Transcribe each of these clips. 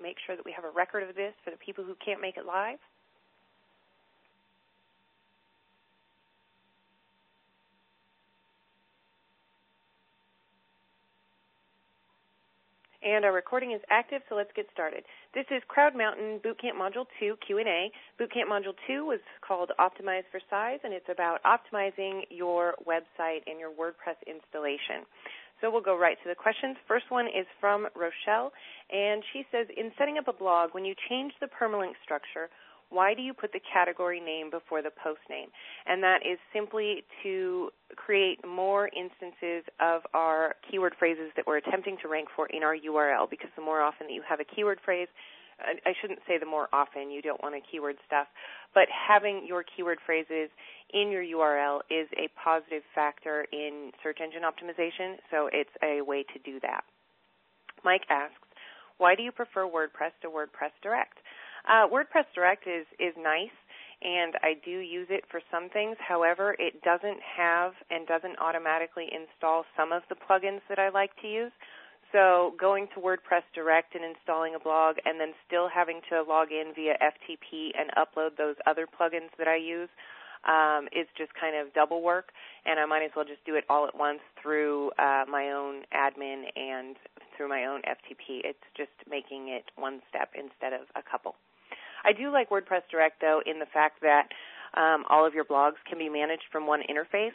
make sure that we have a record of this for the people who can't make it live. And our recording is active, so let's get started. This is Crowd Mountain Bootcamp Module 2 Q&A. Bootcamp Module 2 was called Optimize for Size, and it's about optimizing your website and your WordPress installation. So we'll go right to the questions. First one is from Rochelle, and she says, in setting up a blog, when you change the permalink structure, why do you put the category name before the post name? And that is simply to create more instances of our keyword phrases that we're attempting to rank for in our URL, because the more often that you have a keyword phrase, I shouldn't say the more often, you don't want to keyword stuff, but having your keyword phrases in your URL is a positive factor in search engine optimization, so it's a way to do that. Mike asks, why do you prefer WordPress to WordPress Direct? WordPress Direct is nice, and I do use it for some things. However, it doesn't have and doesn't automatically install some of the plugins that I like to use. So going to WordPress Direct and installing a blog and then still having to log in via FTP and upload those other plugins that I use is just kind of double work, and I might as well just do it all at once through my own admin and through my own FTP. It's just making it one step instead of a couple. I do like WordPress Direct, though, in the fact that all of your blogs can be managed from one interface.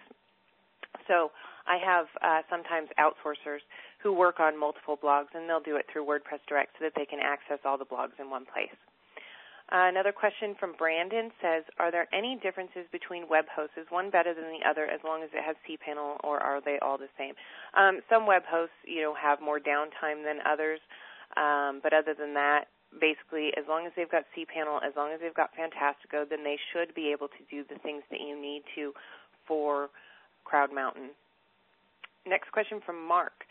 So I have sometimes outsourcers who work on multiple blogs, and they'll do it through WordPress Direct so that they can access all the blogs in one place. Another question from Brandon says, are there any differences between web hosts? Is one better than the other as long as it has cPanel, or are they all the same? Some web hosts, have more downtime than others, but other than that, basically, as long as they've got cPanel, as long as they've got Fantastico, then they should be able to do the things that you need to for Crowd Mountain. Next question from Mark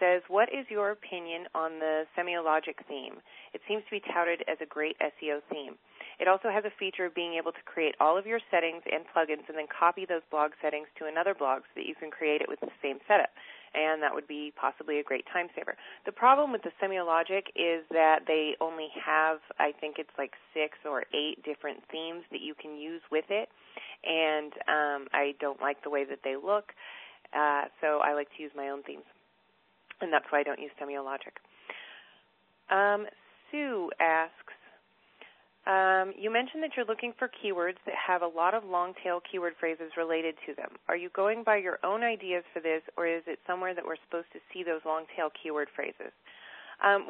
says, what is your opinion on the Semiologic theme? It seems to be touted as a great SEO theme. It also has a feature of being able to create all of your settings and plugins and then copy those blog settings to another blog so that you can create it with the same setup. And that would be possibly a great time saver. The problem with the Semiologic is that they only have, I think it's like 6 or 8 different themes that you can use with it, and I don't like the way that they look, so I like to use my own themes, and that's why I don't use Semiologic. Sue asks, you mentioned that you're looking for keywords that have a lot of long-tail keyword phrases related to them. Are you going by your own ideas for this, or is it somewhere that we're supposed to see those long-tail keyword phrases?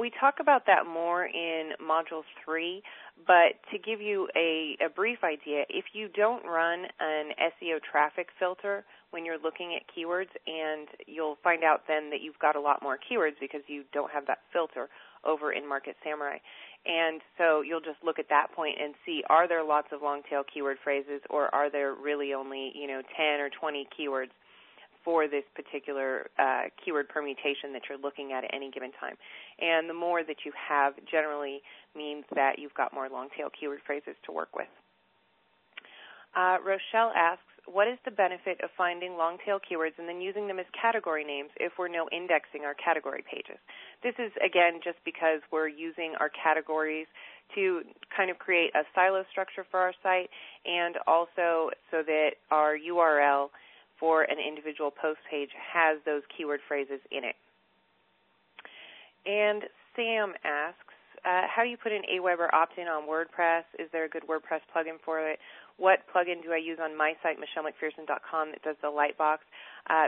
We talk about that more in Module 3, but to give you a brief idea, if you don't run an SEO traffic filter when you're looking at keywords, and you'll find out then that you've got a lot more keywords because you don't have that filter over in Market Samurai. And so you'll just look at that point and see, are there lots of long-tail keyword phrases, or are there really only 10 or 20 keywords for this particular keyword permutation that you're looking at any given time. And the more that you have generally means that you've got more long-tail keyword phrases to work with. Rochelle asks, what is the benefit of finding long-tail keywords and then using them as category names if we're no indexing our category pages? This is, again, just because we're using our categories to kind of create a silo structure for our site, and also so that our URL for an individual post page has those keyword phrases in it. And Sam asks, how do you put an Aweber opt-in on WordPress? Is there a good WordPress plugin for it? What plugin do I use on my site, MichelleMcPherson.com, that does the Lightbox?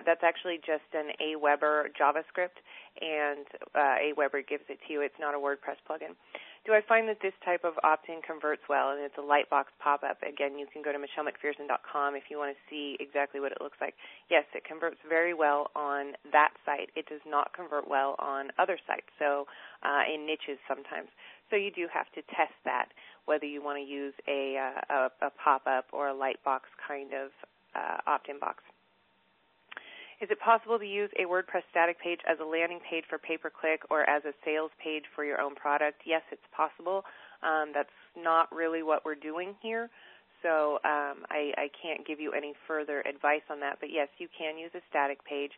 That's actually just an Aweber JavaScript, and Aweber gives it to you. It's not a WordPress plugin. Do I find that this type of opt-in converts well? And it's a Lightbox pop-up. Again, you can go to MichelleMcPherson.com if you want to see exactly what it looks like. Yes, it converts very well on that site. It does not convert well on other sites, so in niches sometimes. So you do have to test that, whether you want to use a pop-up or a Lightbox kind of opt-in box. Is it possible to use a WordPress static page as a landing page for pay-per-click or as a sales page for your own product? Yes, it's possible. That's not really what we're doing here. So I can't give you any further advice on that. But, yes, you can use a static page,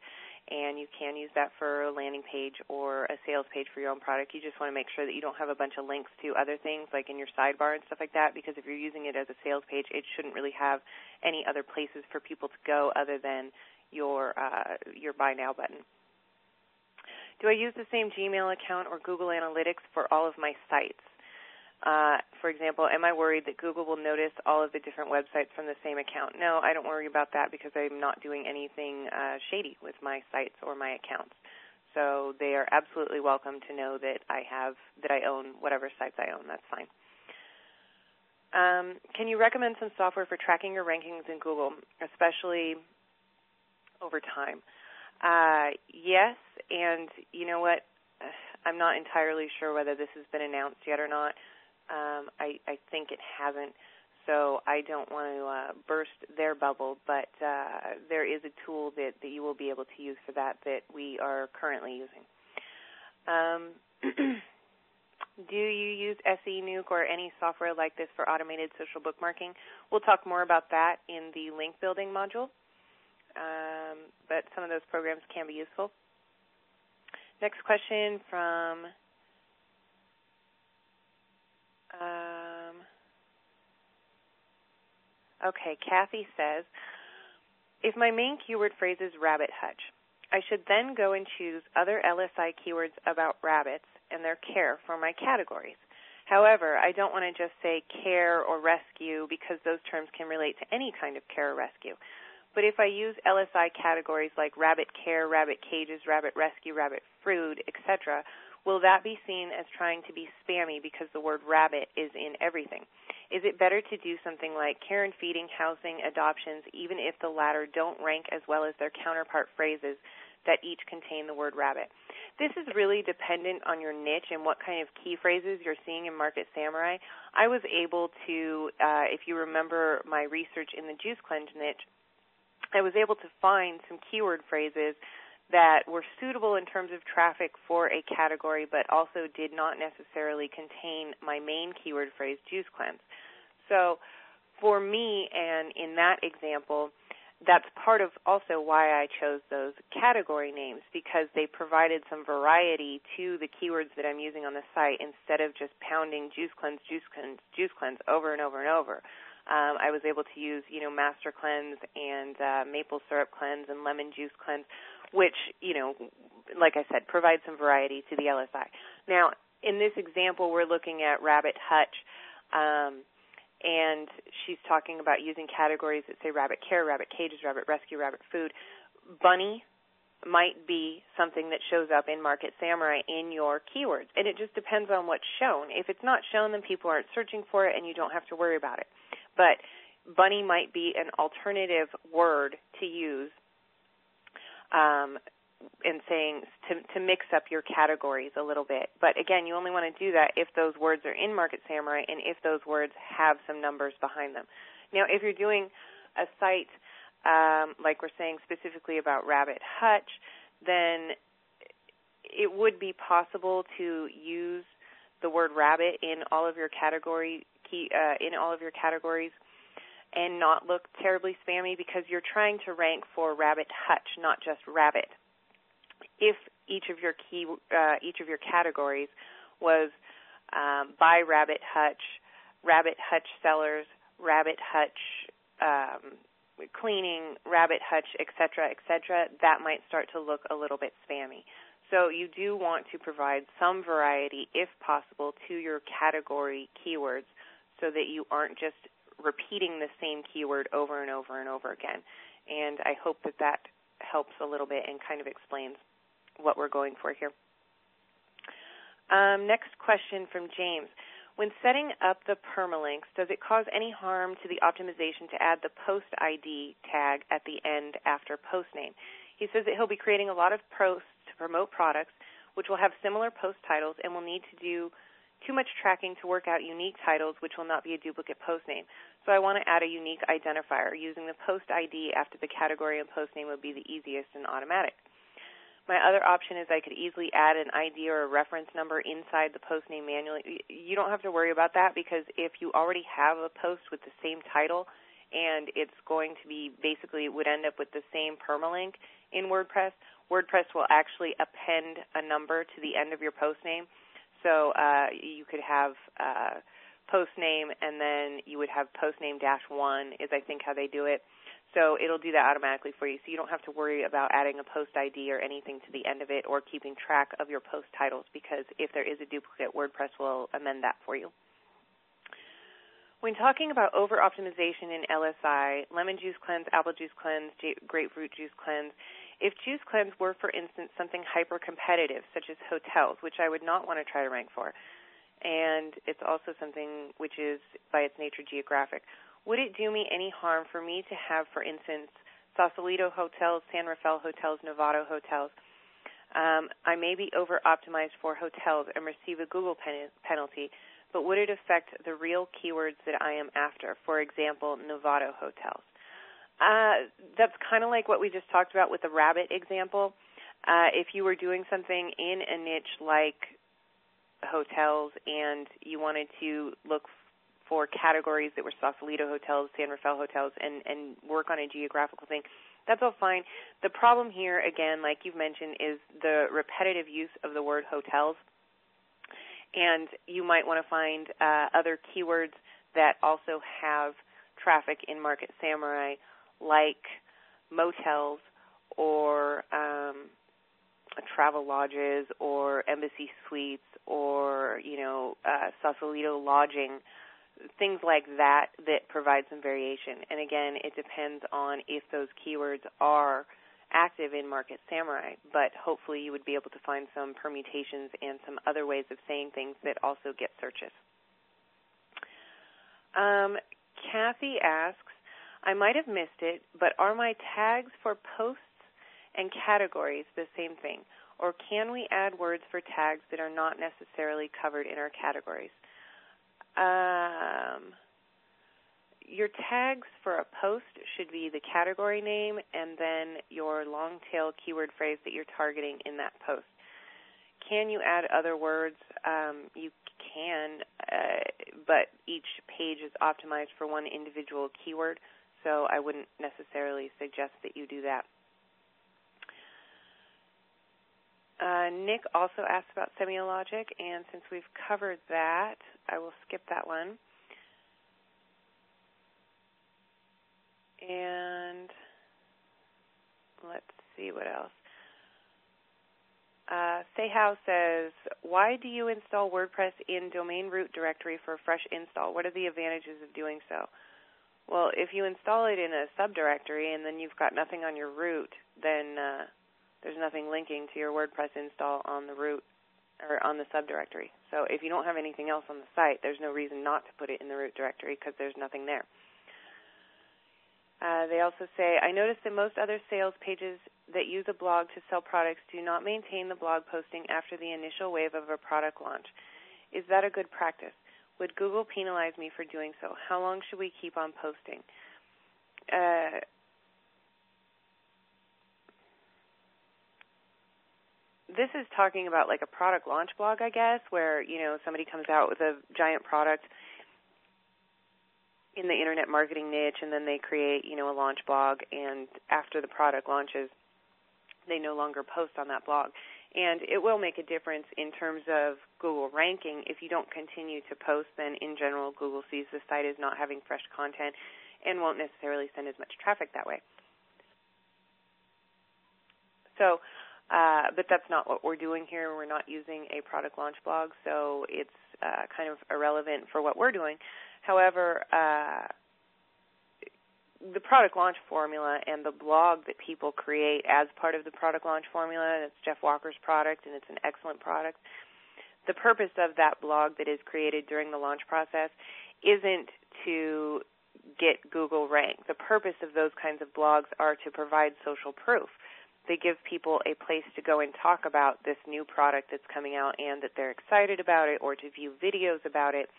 and you can use that for a landing page or a sales page for your own product. You just want to make sure that you don't have a bunch of links to other things like in your sidebar and stuff like that, because if you're using it as a sales page, it shouldn't really have any other places for people to go other than your Buy Now button. Do I use the same Gmail account or Google Analytics for all of my sites? For example, am I worried that Google will notice all of the different websites from the same account? No, I don't worry about that because I'm not doing anything shady with my sites or my accounts. So they are absolutely welcome to know that I own whatever sites I own. That's fine. Can you recommend some software for tracking your rankings in Google, especially over time? Yes, and you know what? I'm not entirely sure whether this has been announced yet or not. I think it hasn't, so I don't want to burst their bubble, but there is a tool that you will be able to use for that we are currently using. Do you use SE Nuke or any software like this for automated social bookmarking? We'll talk more about that in the link building module, but some of those programs can be useful. Next question from Kathy says, if my main keyword phrase is rabbit hutch, I should then go and choose other LSI keywords about rabbits and their care for my categories. However, I don't want to just say care or rescue because those terms can relate to any kind of care or rescue. But if I use LSI categories like rabbit care, rabbit cages, rabbit rescue, rabbit food, etc., will that be seen as trying to be spammy because the word rabbit is in everything? Is it better to do something like care and feeding, housing, adoptions, even if the latter don't rank as well as their counterpart phrases that each contain the word rabbit? This is really dependent on your niche and what kind of key phrases you're seeing in Market Samurai. I was able to, if you remember my research in the juice cleanse niche, I was able to find some keyword phrases that were suitable in terms of traffic for a category, but also did not necessarily contain my main keyword phrase, juice cleanse. So for me, and in that example, that's part of also why I chose those category names, because they provided some variety to the keywords that I'm using on the site instead of just pounding juice cleanse over and over and over. I was able to use, Master Cleanse and Maple Syrup Cleanse and Lemon Juice Cleanse, which, like I said, provide some variety to the LSI. Now, in this example, we're looking at rabbit hutch, and she's talking about using categories that say rabbit care, rabbit cages, rabbit rescue, rabbit food. Bunny might be something that shows up in Market Samurai in your keywords, and it just depends on what's shown. If it's not shown, then people aren't searching for it, and you don't have to worry about it. But bunny might be an alternative word to use and saying to mix up your categories a little bit. But, again, you only want to do that if those words are in Market Samurai and if those words have some numbers behind them. Now, if you're doing a site like we're saying specifically about rabbit hutch, then it would be possible to use the word rabbit in all of your categories and not look terribly spammy, because you're trying to rank for rabbit hutch, not just rabbit. If each of your categories was by rabbit hutch sellers, rabbit hutch cleaning, rabbit hutch, etc., that might start to look a little bit spammy. So you do want to provide some variety, if possible, to your category keywords so that you aren't just repeating the same keyword over and over and over again. And I hope that helps a little bit and kind of explains what we're going for here. Next question from James. When setting up the permalinks, does it cause any harm to the optimization to add the post ID tag at the end after post name? He says that he'll be creating a lot of posts to promote products, which will have similar post titles and will need to do too much tracking to work out unique titles, which will not be a duplicate post name. So I want to add a unique identifier. Using the post ID after the category and post name would be the easiest and automatic. My other option is I could easily add an ID or a reference number inside the post name manually. You don't have to worry about that because if you already have a post with the same title and it's going to be basically would end up with the same permalink in WordPress, WordPress will actually append a number to the end of your post name. So you could have post name and then you would have post name -1 is I think how they do it. So it'll do that automatically for you. So you don't have to worry about adding a post ID or anything to the end of it or keeping track of your post titles because if there is a duplicate, WordPress will amend that for you. When talking about over-optimization in LSI, lemon juice cleanse, apple juice cleanse, grapefruit juice cleanse, if juice cleanse were, for instance, something hyper-competitive, such as hotels, which I would not want to try to rank for, and it's also something which is, by its nature, geographic, would it do me any harm for me to have, for instance, Sausalito hotels, San Rafael hotels, Novato hotels? I may be over-optimized for hotels and receive a Google penalty, but would it affect the real keywords that I am after, for example, Novato hotels? That's kind of like what we just talked about with the rabbit example. If you were doing something in a niche like hotels and you wanted to look for categories that were Sausalito hotels, San Rafael hotels, and work on a geographical thing, that's all fine. The problem here, again, like you've mentioned, is the repetitive use of the word hotels. And you might want to find other keywords that also have traffic in Market Samurai, like motels or travel lodges or embassy suites or, Sausalito lodging, things like that provide some variation. And again, it depends on if those keywords are active in Market Samurai, but hopefully you would be able to find some permutations and some other ways of saying things that also get searches. Kathy asks, I might have missed it, but are my tags for posts and categories the same thing? Or can we add words for tags that are not necessarily covered in our categories? Your tags for a post should be the category name and then your long-tail keyword phrase that you're targeting in that post. Can you add other words? You can, but each page is optimized for one individual keyword, so I wouldn't necessarily suggest that you do that. Nick also asked about semiologic, and since we've covered that, I will skip that one. And let's see what else. Sehao says, why do you install WordPress in domain root directory for a fresh install? What are the advantages of doing so? Well, if you install it in a subdirectory and then you've got nothing on your root, then there's nothing linking to your WordPress install on the root or on the subdirectory. So if you don't have anything else on the site, there's no reason not to put it in the root directory because there's nothing there. They also say, I noticed that most other sales pages that use a blog to sell products do not maintain the blog posting after the initial wave of a product launch. Is that a good practice? Would Google penalize me for doing so? How long should we keep on posting? This is talking about like a product launch blog, I guess, where, somebody comes out with a giant product in the internet marketing niche, and then they create, a launch blog, and after the product launches, they no longer post on that blog. And it will make a difference in terms of Google ranking. If you don't continue to post, then in general, Google sees the site as not having fresh content and won't necessarily send as much traffic that way. So, but that's not what we're doing here. We're not using a product launch blog, so it's kind of irrelevant for what we're doing. However, the product launch formula and the blog that people create as part of the product launch formula, that's Jeff Walker's product, and it's an excellent product. The purpose of that blog that is created during the launch process isn't to get Google ranked. The purpose of those kinds of blogs are to provide social proof. They give people a place to go and talk about this new product that's coming out and that they're excited about it, or to view videos about it.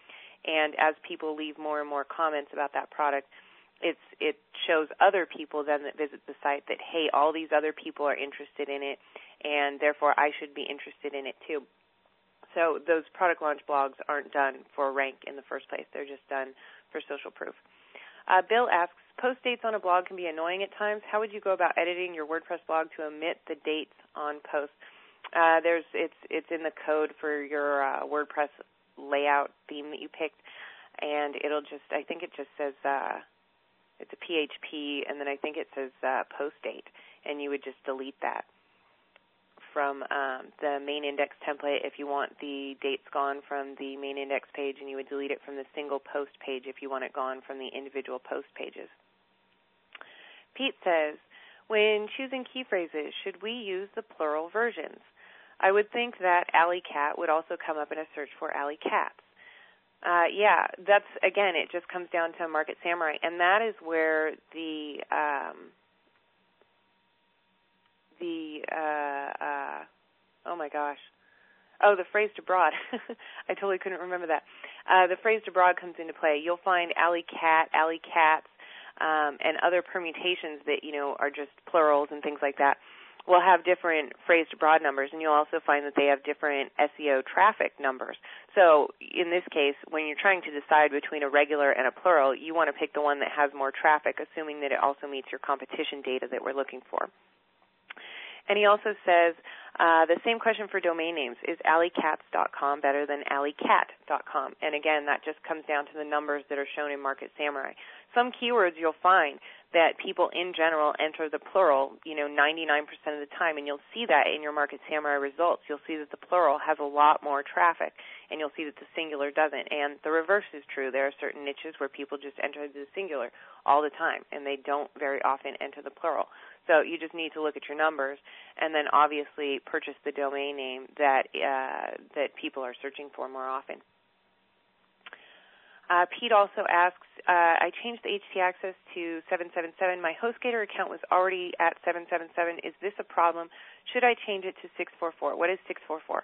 And as people leave more and more comments about that product, it shows other people then that visit the site that, hey, all these other people are interested in it, and therefore I should be interested in it too. So those product launch blogs aren't done for rank in the first place. They're just done for social proof. Bill asks, post dates on a blog can be annoying at times. How would you go about editing your WordPress blog to omit the dates on posts? It's in the code for your WordPress layout theme that you picked, and I think it just says it's a PHP, and then I think it says post date, and you would just delete that from the main index template if you want the dates gone from the main index page, and you would delete it from the single post page if you want it gone from the individual post pages. Pete says, when choosing key phrases, should we use the plural versions? I would think that alley cat would also come up in a search for alley cats. Yeah, that's, again, it just comes down to Market Samurai, and that is where the phrased abroad. I totally couldn't remember that. The phrased abroad comes into play. You'll find alley cat, alley cats, and other permutations that, are just plurals and things like that will have different phrased abroad numbers, and you'll also find that they have different SEO traffic numbers. So in this case, when you're trying to decide between a regular and a plural, you want to pick the one that has more traffic, assuming that it also meets your competition data that we're looking for. And he also says, the same question for domain names. Is alleycats.com better than alleycat.com? And again, that just comes down to the numbers that are shown in Market Samurai. Some keywords you'll find that people in general enter the plural, 99% of the time, and you'll see that in your Market Samurai results. You'll see that the plural has a lot more traffic, and you'll see that the singular doesn't. And the reverse is true. There are certain niches where people just enter the singular all the time, and they don't very often enter the plural. So you just need to look at your numbers and then obviously purchase the domain name that people are searching for more often. Pete also asks, I changed the HT access to 777. My HostGator account was already at 777. Is this a problem? Should I change it to 644? What is 644?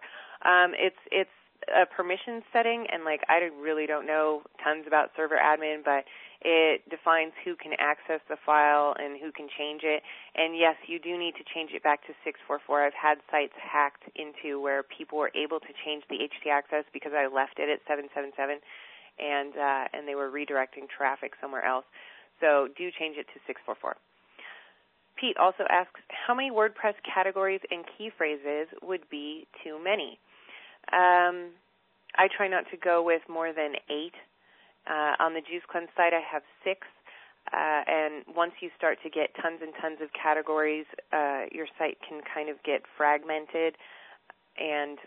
It's a permission setting, and I really don't know tons about server admin, but it defines who can access the file and who can change it. And yes, you do need to change it back to 644. I've had sites hacked into where people were able to change the HT access because I left it at 777, and they were redirecting traffic somewhere else. So do change it to 644. Pete also asks, how many WordPress categories and key phrases would be too many? I try not to go with more than 8. On the Juice Cleanse site, I have 6. And once you start to get tons and tons of categories, your site can kind of get fragmented. And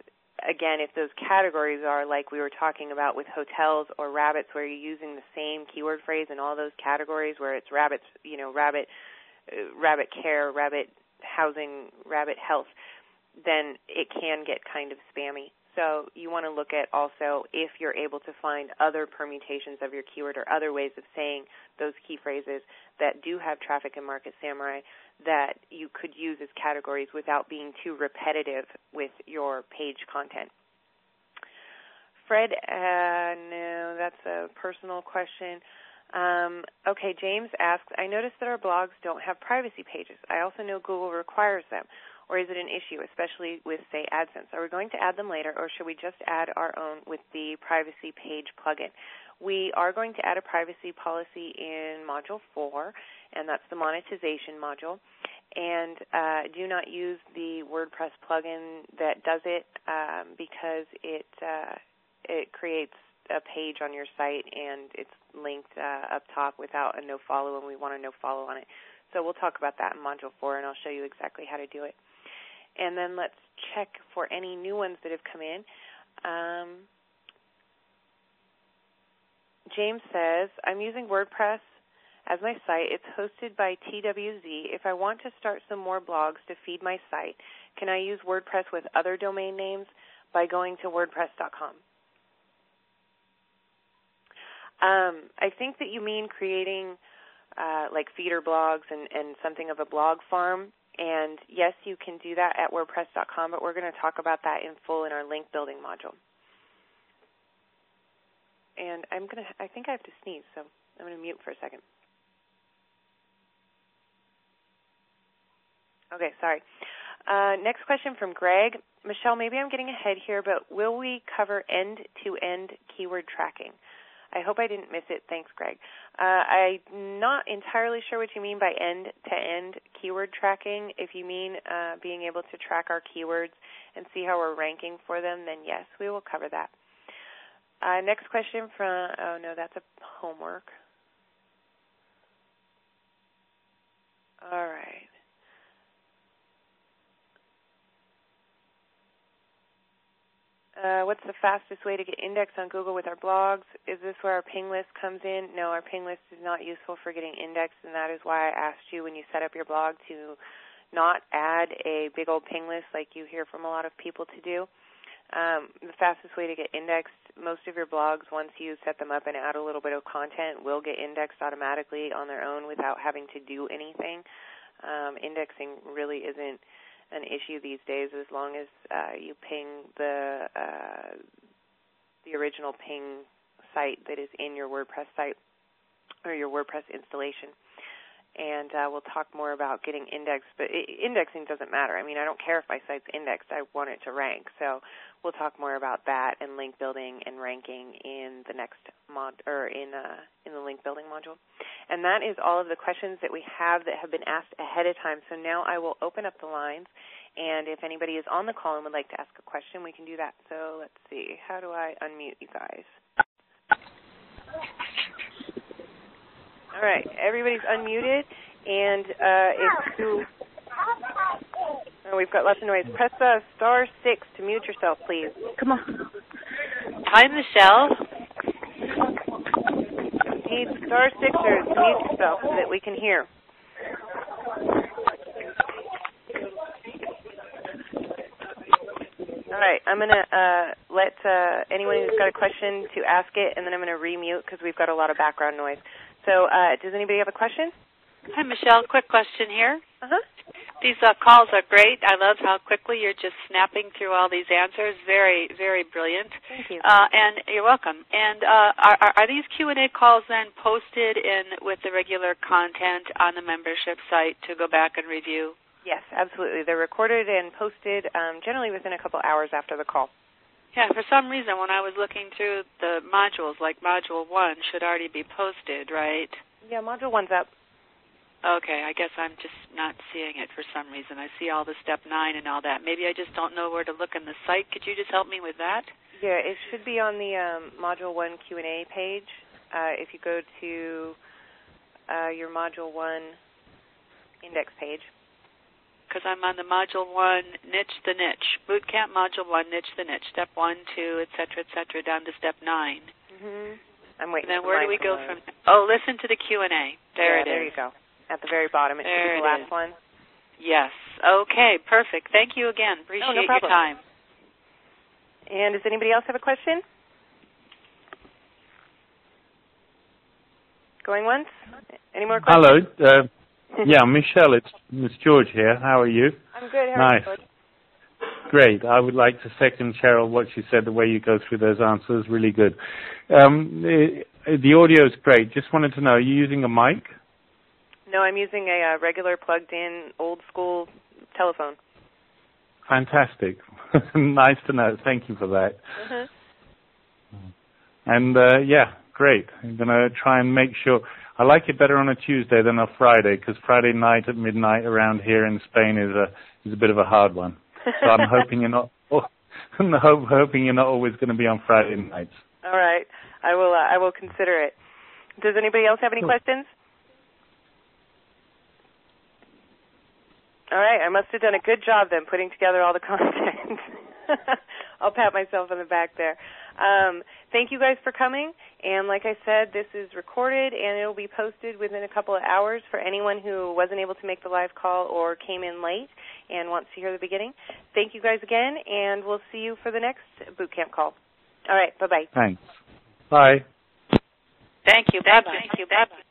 again, if those categories are like we were talking about with hotels or rabbits, where you're using the same keyword phrase in all those categories, where it's rabbits, rabbit care, rabbit housing, rabbit health, then it can get kind of spammy. So you want to look at also if you're able to find other permutations of your keyword or other ways of saying those key phrases that do have traffic in Market Samurai that you could use as categories without being too repetitive with your page content. Fred, no, that's a personal question. Okay, James asks, I noticed that our blogs don't have privacy pages. I also know Google requires them. Or is it an issue, especially with, say, AdSense? Are we going to add them later, or should we just add our own with the privacy page plugin? We are going to add a privacy policy in Module 4, and that's the monetization module. And do not use the WordPress plugin that does it because it creates a page on your site, and it's linked up top without a no-follow, and we want a no-follow on it. So we'll talk about that in Module 4, and I'll show you exactly how to do it. And then let's check for any new ones that have come in. James says, I'm using WordPress as my site. It's hosted by TWZ. If I want to start some more blogs to feed my site, can I use WordPress with other domain names by going to WordPress.com? I think that you mean creating like feeder blogs and something of a blog farm. And yes, you can do that at WordPress.com, but we're going to talk about that in full in our link building module. And I think I have to sneeze, so I'm going to mute for a second. Okay, sorry. Next question from Greg. Michelle, maybe I'm getting ahead here, but will we cover end-to-end keyword tracking? I hope I didn't miss it. Thanks, Greg. I'm not entirely sure what you mean by end-to-end keyword tracking. If you mean being able to track our keywords and see how we're ranking for them, then yes, we will cover that. Next question from, oh no, that's a homework. All right. What's the fastest way to get indexed on Google with our blogs? Is this where our ping list comes in? No, our ping list is not useful for getting indexed, and that is why I asked you when you set up your blog to not add a big old ping list like you hear from a lot of people to do. The fastest way to get indexed, most of your blogs, once you set them up and add a little bit of content, will get indexed automatically on their own without having to do anything. Indexing really isn't an issue these days as long as you ping the original ping site that is in your WordPress site or your WordPress installation. And we'll talk more about getting indexed, but indexing doesn't matter. I mean, I don't care if my site's indexed. I want it to rank. So we'll talk more about that and link building and ranking in the next in the link building module. And that is all of the questions that we have that have been asked ahead of time. So now I will open up the lines, and if anybody is on the call and would like to ask a question, we can do that. So let's see. How do I unmute you guys? All right, everybody's unmuted, and we've got lots of noise. Press *6 to mute yourself, please. Come on. Hi, Michelle. Need *6 to mute yourself so that we can hear. All right, I'm going to let anyone who's got a question to ask it, and then I'm going to remute because we've got a lot of background noise. So does anybody have a question? Hi, Michelle. Quick question here. Uh-huh. These calls are great. I love how quickly you're just snapping through all these answers. Very, very brilliant. Thank you. And you're welcome. And are these Q&A calls then posted with the regular content on the membership site to go back and review? Yes, absolutely. They're recorded and posted generally within a couple hours after the call. Yeah, for some reason, when I was looking through the modules, like Module 1 should already be posted, right? Yeah, Module 1's up. Okay, I guess I'm just not seeing it for some reason. I see all the Step 9 and all that. Maybe I just don't know where to look in the site. Could you just help me with that? Yeah, it should be on the Module 1 Q&A page. If you go to your Module 1 index page. Because I'm on the Module 1, Niche the Niche. Bootcamp Module 1, Niche the Niche. Step 1, 2, et cetera, down to Step 9. Mm-hmm. I'm waiting. And then where do we go from? Oh, listen to the Q&A. There it is. There you go. At the very bottom. It should be the last one. Yes. Okay, perfect. Thank you again. Appreciate no your time. And does anybody else have a question? Going once? Any more questions? Hello. Yeah, Michelle, it's George here. How are you? I'm good. How are you, George? Great. I would like to second Cheryl what she said. The way you go through those answers, really good. The audio is great. Just wanted to know, are you using a mic? No, I'm using a regular plugged-in, old-school telephone. Fantastic. Nice to know. Thank you for that. Uh-huh. And, yeah, great. I'm going to try and make sure. I like it better on a Tuesday than a Friday, because Friday night at midnight around here in Spain is a bit of a hard one. So I'm hoping you're not. Hoping you're not always going to be on Friday nights. All right, I will consider it. Does anybody else have any questions? All right, I must have done a good job then putting together all the content. I'll pat myself on the back there. Thank you guys for coming. And like I said, this is recorded, and it will be posted within a couple of hours for anyone who wasn't able to make the live call or came in late and wants to hear the beginning. Thank you guys again, and we'll see you for the next bootcamp call. All right, bye-bye. Thanks. Bye. Thank you. Bye-bye. Thank you. Bye-bye.